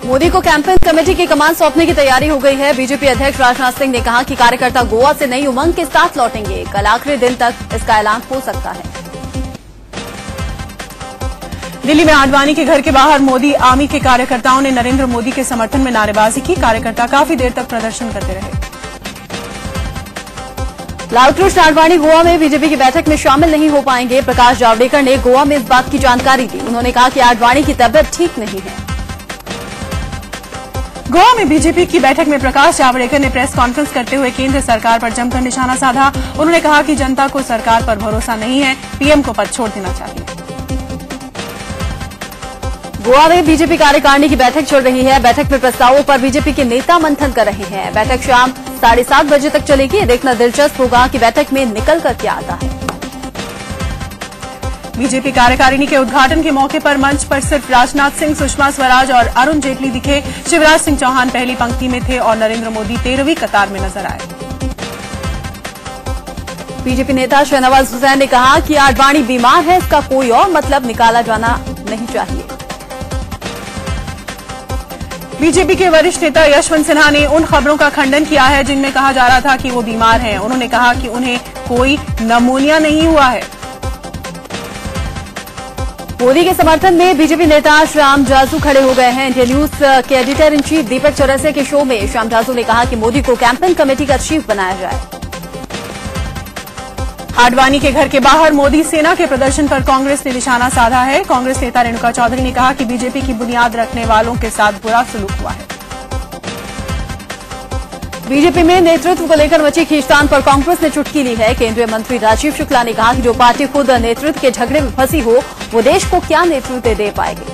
मोदी को campaign committee की कमान सौंपने की तैयारी हो गई है। बीजेपी अध्यक्ष राजनाथ सिंह ने कहा कि कार्यकर्ता गोवा से नई उमंग के साथ लौटेंगे। कल आखिरी दिन तक इसका ऐलान हो सकता है। दिल्ली में आडवाणी के घर के बाहर मोदी आर्मी के कार्यकर्ताओं ने नरेंद्र मोदी के समर्थन में नारेबाजी की। कार्यकर्ता काफी देर तक प्रदर्शन करते रहे। लालकृष्ण आडवाणी गोवा में बीजेपी की बैठक में शामिल नहीं हो पाएंगे। प्रकाश जावड़ेकर ने गोवा में इस बात की जानकारी दी। उन्होंने कहा कि आडवाणी की तबीयत ठीक नहीं है। गोवा में बीजेपी की बैठक में प्रकाश जावड़ेकर ने प्रेस कॉन्फ्रेंस करते हुए केंद्र सरकार पर जमकर निशाना साधा। उन्होंने कहा कि जनता को सरकार पर भरोसा नहीं है, पीएम को पद छोड़ देना चाहिए। गोवा में बीजेपी कार्यकारिणी की बैठक चल रही है। बैठक में प्रस्तावों पर बीजेपी के नेता मंथन कर रहे हैं। बैठक शाम 7:30 बजे तक चलेगी। ये देखना दिलचस्प होगा कि बैठक में निकल कर क्या आता है। बीजेपी कार्यकारिणी के उद्घाटन के मौके पर मंच पर सिर्फ राजनाथ सिंह, सुषमा स्वराज और अरुण जेटली दिखे। शिवराज सिंह चौहान पहली पंक्ति में थे और नरेंद्र मोदी 13वीं कतार में नजर आए। बीजेपी नेता शहनवाज हुसैन ने कहा कि आडवाणी बीमार है, इसका कोई और मतलब निकाला जाना नहीं चाहिए। बीजेपी के वरिष्ठ नेता यशवंत सिन्हा ने उन खबरों का खंडन किया है जिनमें कहा जा रहा था कि वो बीमार हैं। उन्होंने कहा कि उन्हें कोई नमूनिया नहीं हुआ है। मोदी के समर्थन में बीजेपी नेता श्याम जाजू खड़े हो गए हैं। इंडिया न्यूज के एडिटर इन चीफ दीपक चौरसिया के शो में श्याम जाजू ने कहा कि मोदी को कैंपेन कमेटी का चीफ बनाया जाए। आडवाणी के घर के बाहर मोदी सेना के प्रदर्शन पर कांग्रेस ने निशाना साधा है। कांग्रेस नेता रेणुका चौधरी ने कहा कि बीजेपी की बुनियाद रखने वालों के साथ बुरा सलूक हुआ है। बीजेपी में नेतृत्व को लेकर मची खींचतान पर कांग्रेस ने चुटकी ली है। केंद्रीय मंत्री राजीव शुक्ला ने कहा कि जो पार्टी खुद नेतृत्व के झगड़े में फंसी हो वो देश को क्या नेतृत्व दे पाएगी।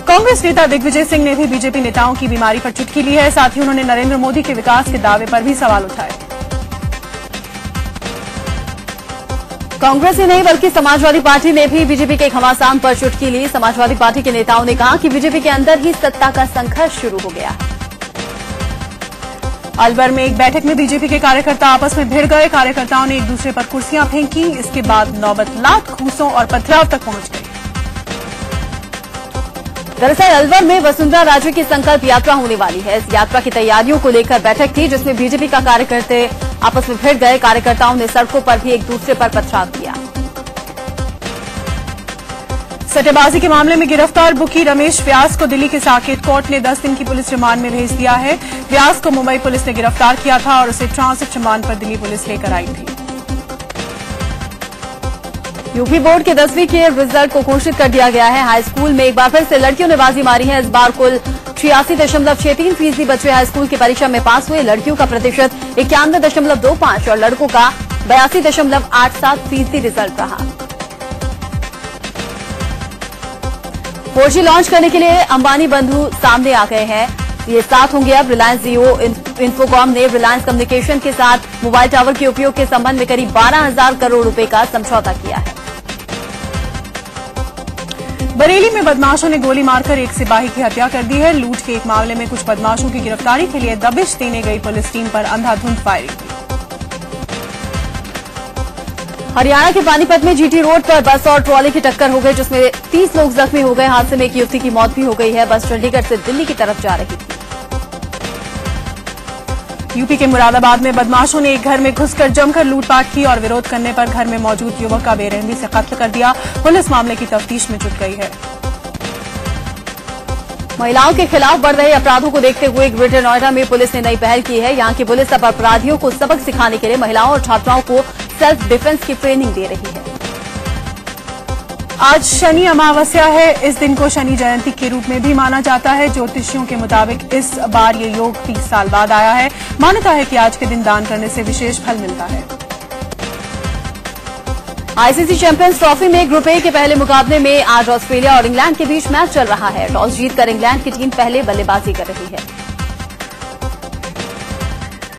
कांग्रेस नेता दिग्विजय सिंह ने भी बीजेपी नेताओं की बीमारी पर चुटकी ली है। साथ ही उन्होंने नरेंद्र मोदी के विकास के दावे पर भी सवाल उठाए। कांग्रेस ही नहीं बल्कि समाजवादी पार्टी ने भी बीजेपी के घमासान पर चुटकी ली। समाजवादी पार्टी के नेताओं ने कहा कि बीजेपी के अंदर ही सत्ता का संघर्ष शुरू हो गया है। अलवर में एक बैठक में बीजेपी के कार्यकर्ता आपस में भिड़ गए। कार्यकर्ताओं ने एक दूसरे पर कुर्सियां फेंकी। इसके बाद नौबत लात, घूंसों और पथराव तक पहुंच गई। दरअसल अलवर में वसुंधरा राजे की संकल्प यात्रा होने वाली है। इस यात्रा की तैयारियों को लेकर बैठक थी जिसमें बीजेपी का कार्यकर्ता आपस में भिड़ गए। कार्यकर्ताओं ने सड़कों पर भी एक दूसरे पर पथराव किया। सट्टेबाजी के मामले में गिरफ्तार बुकी रमेश व्यास को दिल्ली के साकेत कोर्ट ने 10 दिन की पुलिस रिमांड में भेज दिया है। व्यास को मुंबई पुलिस ने गिरफ्तार किया था और उसे ट्रांजिट रिमांड पर दिल्ली पुलिस लेकर आई थी। यूपी बोर्ड के 10वीं के रिजल्ट को घोषित कर दिया गया है। हाई स्कूल में एक बार फिर से लड़कियों ने बाजी मारी है। इस बार कुल 86.63% बच्चे हाई स्कूल की परीक्षा में पास हुए। लड़कियों का प्रतिशत 91.25 और लड़कों का 82.87% रिजल्ट रहा। 4G लॉन्च करने के लिए अंबानी बंधु सामने आ गए हैं। ये साथ होंगे अब। रिलायंस जियो इंफोकॉम ने रिलायंस कम्युनिकेशन के साथ मोबाइल टावर के उपयोग के संबंध में करीब 12,000 करोड़ रुपए का समझौता किया है। बरेली में बदमाशों ने गोली मारकर एक सिपाही की हत्या कर दी है। लूट के एक मामले में कुछ बदमाशों की गिरफ्तारी के लिए दबिश देने गई पुलिस टीम पर अंधाधुंध फायरिंग हुई। हरियाणा के पानीपत में जीटी रोड पर बस और ट्रॉली की टक्कर हो गई जिसमें 30 लोग जख्मी हो गए। हादसे में एक युवती की मौत भी हो गई है। बस चंडीगढ़ से दिल्ली की तरफ जा रही थी। यूपी के मुरादाबाद में बदमाशों ने एक घर में घुसकर जमकर लूटपाट की और विरोध करने पर घर में मौजूद युवक का बेरहमी से कत्ल कर दिया। पुलिस मामले की तफ्तीश में जुट गई है। महिलाओं के खिलाफ बढ़ रहे अपराधों को देखते हुए ग्रेटर नोएडा में पुलिस ने नई पहल की है। यहां की पुलिस अब अपराधियों को सबक सिखाने के लिए महिलाओं और छात्राओं को सेल्फ डिफेंस की ट्रेनिंग दे रही है। आज शनि अमावस्या है। इस दिन को शनि जयंती के रूप में भी माना जाता है। ज्योतिषियों के मुताबिक इस बार ये योग 30 साल बाद आया है। मान्यता है कि आज के दिन दान करने से विशेष फल मिलता है। आईसीसी चैंपियंस ट्रॉफी में ग्रुप ए के पहले मुकाबले में आज ऑस्ट्रेलिया और इंग्लैंड के बीच मैच चल रहा है। टॉस जीतकर इंग्लैंड की टीम पहले बल्लेबाजी कर रही है।